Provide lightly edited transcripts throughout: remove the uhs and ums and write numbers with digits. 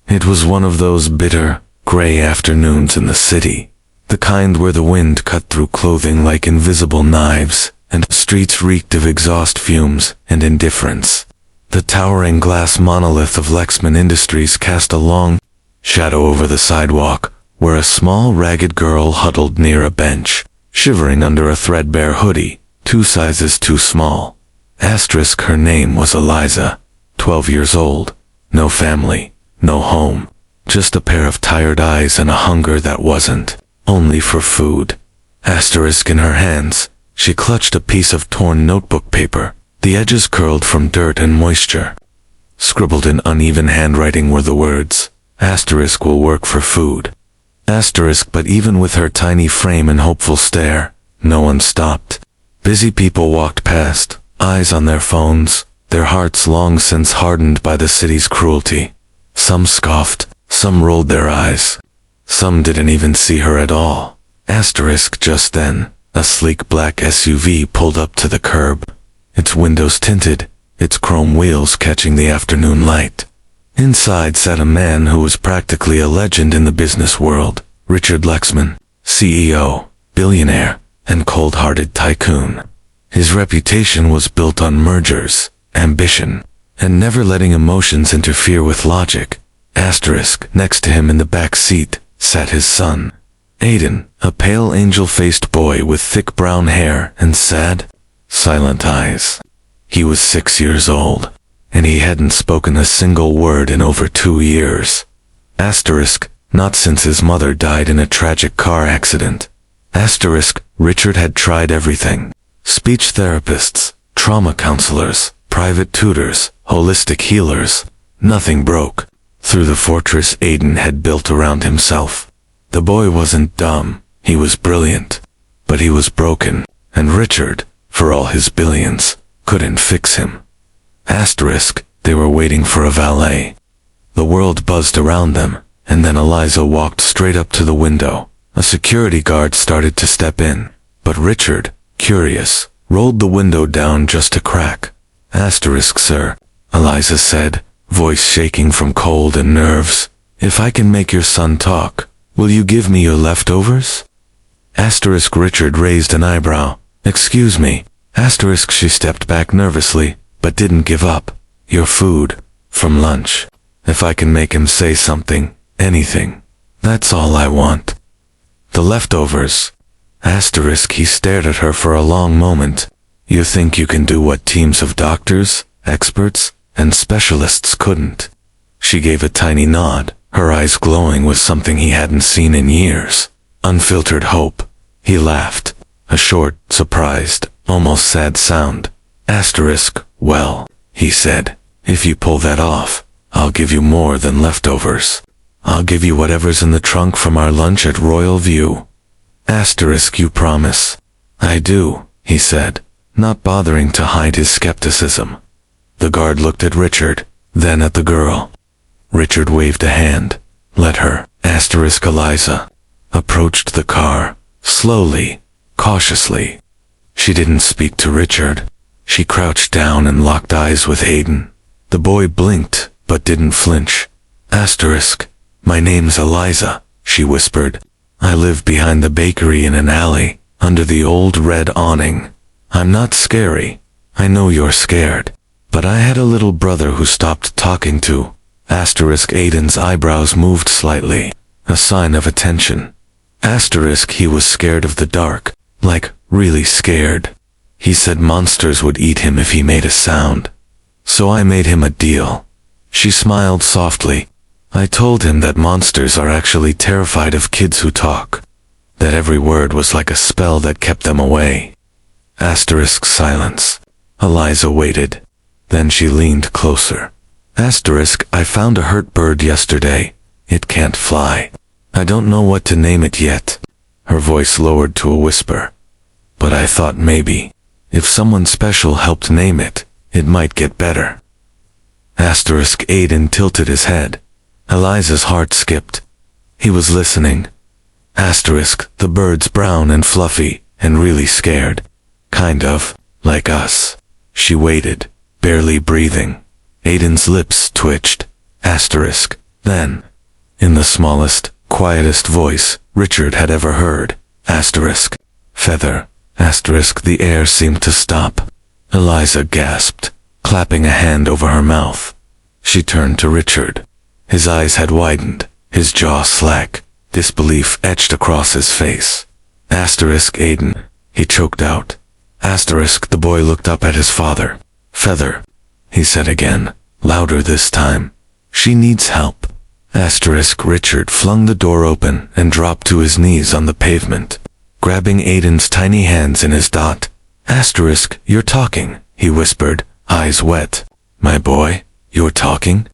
It was one of those bitter, gray afternoons in the city, the kind where the wind cut through clothing like invisible knives, and the streets reeked of exhaust fumes and indifference. The towering glass monolith of Lexman Industries cast a long shadow over the sidewalk, where a small ragged girl huddled near a bench, shivering under a threadbare hoodie, 2 sizes too small. Her name was Eliza, 12 years old, no family, no home, just a pair of tired eyes and a hunger that wasn't only for food. In her hands, she clutched a piece of torn notebook paper, the edges curled from dirt and moisture. Scribbled in uneven handwriting were the words, "will work for food." But even with her tiny frame and hopeful stare, no one stopped. Busy people walked past, eyes on their phones, their hearts long since hardened by the city's cruelty. Some scoffed, some rolled their eyes. Some didn't even see her at all. Just then, a sleek black SUV pulled up to the curb, its windows tinted, its chrome wheels catching the afternoon light. Inside sat a man who was practically a legend in the business world, Richard Lexman, CEO, billionaire, and cold-hearted tycoon. His reputation was built on mergers, ambition, and never letting emotions interfere with logic. Next to him in the back seat sat his son, Aiden, a pale angel-faced boy with thick brown hair and sad, silent eyes. He was 6 years old, and he hadn't spoken a single word in over 2 years. Not since his mother died in a tragic car accident. Richard had tried everything. Speech therapists, trauma counselors, private tutors, holistic healers. Nothing broke. Through the fortress Aiden had built around himself. The boy wasn't dumb, he was brilliant. But he was broken, and Richard, for all his billions, couldn't fix him. They were waiting for a valet. The world buzzed around them, and then Eliza walked straight up to the window. A security guard started to step in, but Richard, curious, rolled the window down just a crack. Sir, Eliza said, voice shaking from cold and nerves. If I can make your son talk, will you give me your leftovers? Richard raised an eyebrow. Excuse me. She stepped back nervously, but didn't give up. Your food, from lunch. If I can make him say something, anything. That's all I want. The leftovers. He stared at her for a long moment. You think you can do what teams of doctors, experts, and specialists couldn't? She gave a tiny nod, her eyes glowing with something he hadn't seen in years. Unfiltered hope. He laughed. A short, surprised, almost sad sound. Well, he said, if you pull that off, I'll give you more than leftovers. I'll give you whatever's in the trunk from our lunch at Royal View. You promise? I do, he said, not bothering to hide his skepticism. The guard looked at Richard, then at the girl. Richard waved a hand. Let her, Eliza, approached the car, slowly, cautiously. She didn't speak to Richard. She crouched down and locked eyes with Aiden. The boy blinked, but didn't flinch. My name's Eliza, she whispered. I live behind the bakery in an alley, under the old red awning. I'm not scary. I know you're scared. But I had a little brother who stopped talking to. Aiden's eyebrows moved slightly, a sign of attention. He was scared of the dark, like, really scared. He said monsters would eat him if he made a sound. So I made him a deal. She smiled softly. I told him that monsters are actually terrified of kids who talk. That every word was like a spell that kept them away. Silence. Eliza waited. Then she leaned closer. I found a hurt bird yesterday. It can't fly. I don't know what to name it yet. Her voice lowered to a whisper. But I thought maybe, if someone special helped name it, it might get better. Aiden tilted his head. Eliza's heart skipped. He was listening. The bird's brown and fluffy, and really scared. Kind of, like us. She waited, barely breathing. Aiden's lips twitched. Then, in the smallest, quietest voice Richard had ever heard, asterisk, feather, asterisk, the air seemed to stop. Eliza gasped, clapping a hand over her mouth. She turned to Richard. His eyes had widened, his jaw slack, disbelief etched across his face. Asterisk, Aiden, he choked out. Asterisk, the boy looked up at his father. Feather, he said again, louder this time. She needs help. Asterisk, Richard flung the door open and dropped to his knees on the pavement, grabbing Aiden's tiny hands in his dot. Asterisk, you're talking, he whispered, eyes wet. My boy, you're talking?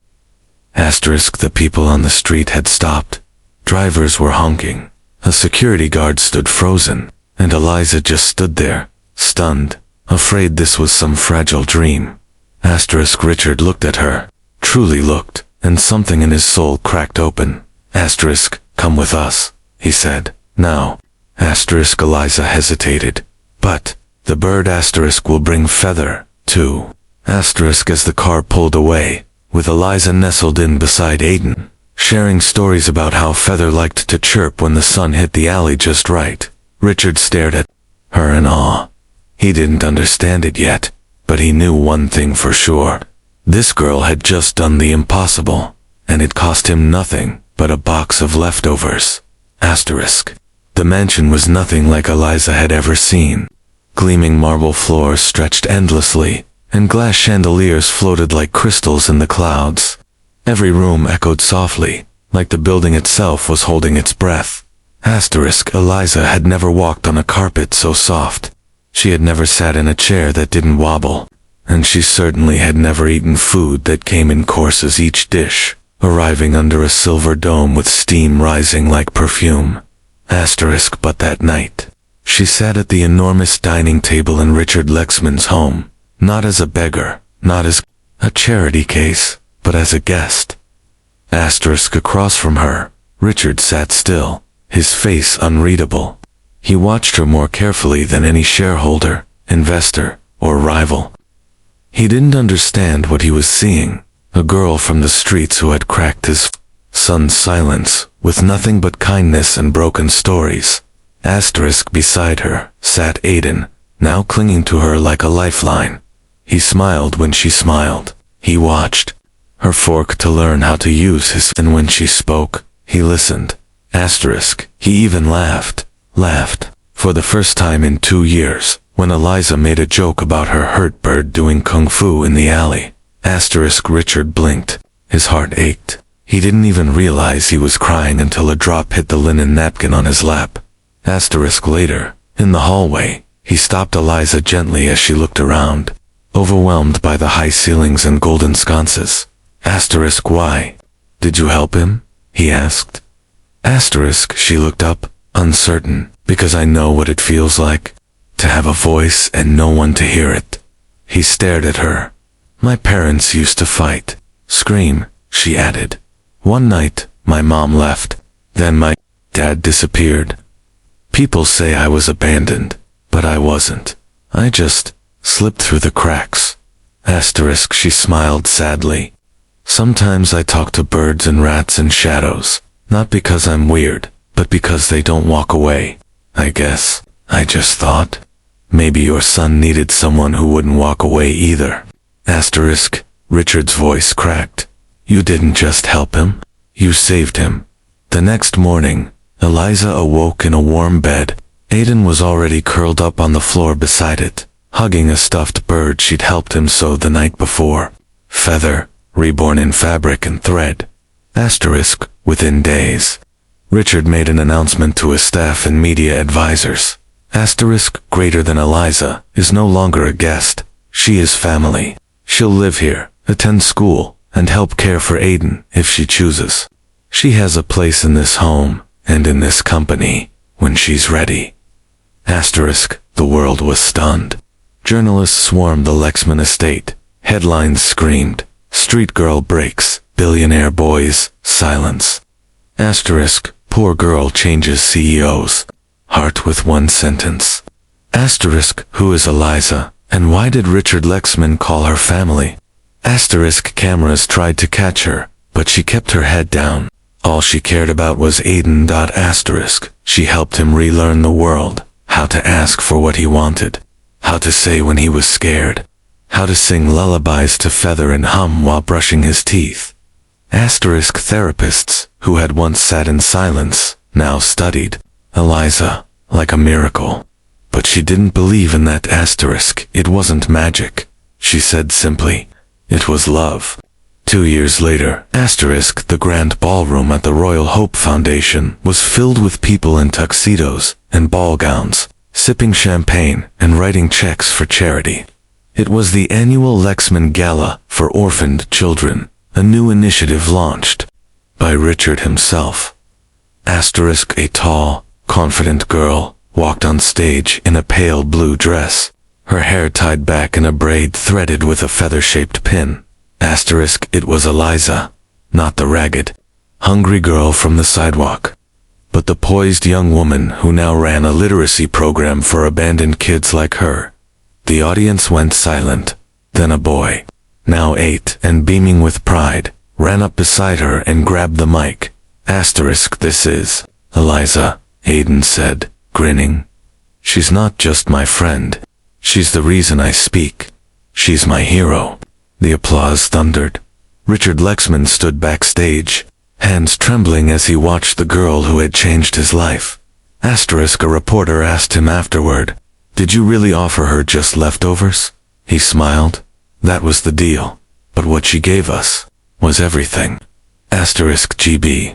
Asterisk, the people on the street had stopped. Drivers were honking. A security guard stood frozen, and Eliza just stood there, stunned, afraid this was some fragile dream. Asterisk, Richard looked at her, truly looked, and something in his soul cracked open. Asterisk, come with us, he said. Now. Asterisk, Eliza hesitated. But, the bird asterisk will bring Feather, too. Asterisk, as the car pulled away, with Eliza nestled in beside Aiden, sharing stories about how Feather liked to chirp when the sun hit the alley just right. Richard stared at her in awe. He didn't understand it yet, but he knew one thing for sure. This girl had just done the impossible, and it cost him nothing but a box of leftovers. Asterisk. The mansion was nothing like Eliza had ever seen. Gleaming marble floors stretched endlessly, and glass chandeliers floated like crystals in the clouds. Every room echoed softly, like the building itself was holding its breath. Asterisk, Eliza had never walked on a carpet so soft. She had never sat in a chair that didn't wobble, and she certainly had never eaten food that came in courses, each dish arriving under a silver dome with steam rising like perfume. Asterisk, but that night, she sat at the enormous dining table in Richard Lexman's home, not as a beggar, not as a charity case, but as a guest. Asterisk, across from her, Richard sat still, his face unreadable. He watched her more carefully than any shareholder, investor, or rival. He didn't understand what he was seeing, a girl from the streets who had cracked his son's silence with nothing but kindness and broken stories. Asterisk, beside her sat Aiden, now clinging to her like a lifeline. He smiled when she smiled. He watched her fork to learn how to use his, and when she spoke, he listened. Asterisk, he even laughed for the first time in 2 years, when Eliza made a joke about her hurt bird doing kung fu in the alley. Asterisk, Richard blinked. His heart ached. He didn't even realize he was crying until a drop hit the linen napkin on his lap. Asterisk, later, in the hallway, he stopped Eliza gently as she looked around, overwhelmed by the high ceilings and golden sconces. Asterisk, why? Did you help him? He asked. Asterisk, she looked up, uncertain, because I know what it feels like to have a voice and no one to hear it. He stared at her. My parents used to fight, scream, she added. One night, my mom left. Then my dad disappeared. People say I was abandoned, but I wasn't. I just slipped through the cracks. Asterisk, she smiled sadly. Sometimes I talk to birds and rats and shadows, not because I'm weird, but because they don't walk away. I guess, I just thought, maybe your son needed someone who wouldn't walk away either. Asterisk, Richard's voice cracked. You didn't just help him, you saved him. The next morning, Eliza awoke in a warm bed. Aiden was already curled up on the floor beside it, hugging a stuffed bird she'd helped him sew the night before. Feather, reborn in fabric and thread. Asterisk, within days. Richard made an announcement to his staff and media advisors. Asterisk, greater than Eliza, is no longer a guest. She is family. She'll live here, attend school, and help care for Aiden if she chooses. She has a place in this home, and in this company, when she's ready. Asterisk, the world was stunned. Journalists swarmed the Lexman estate. Headlines screamed, street girl breaks, billionaire boys, silence. Asterisk, poor girl changes CEOs. Heart with one sentence. Asterisk, who is Eliza, and why did Richard Lexman call her family? Asterisk, cameras tried to catch her, But she kept her head down. All she cared about was Aiden. She helped him relearn the world, how to ask for what he wanted, how to say when he was scared, how to sing lullabies to Feather and hum while brushing his teeth. Therapists, who had once sat in silence, now studied Eliza like a miracle. But she didn't believe in that asterisk. It wasn't magic. She said simply, it was love. 2 years later, the grand ballroom at the Royal Hope Foundation was filled with people in tuxedos and ball gowns, sipping champagne and writing checks for charity. It was the annual Lexman Gala for orphaned children, a new initiative launched by Richard himself. A tall, confident girl walked on stage in a pale blue dress, her hair tied back in a braid threaded with a feather-shaped pin. It was Eliza, not the ragged, hungry girl from the sidewalk, but the poised young woman who now ran a literacy program for abandoned kids like her. The audience went silent. Then a boy, now 8 and beaming with pride, ran up beside her and grabbed the mic. This is Eliza, Aiden said, grinning. She's not just my friend. She's the reason I speak. She's my hero. The applause thundered. Richard Lexman stood backstage, hands trembling as he watched the girl who had changed his life. A reporter asked him afterward, "Did you really offer her just leftovers?" He smiled. "That was the deal. But what she gave us was everything." GB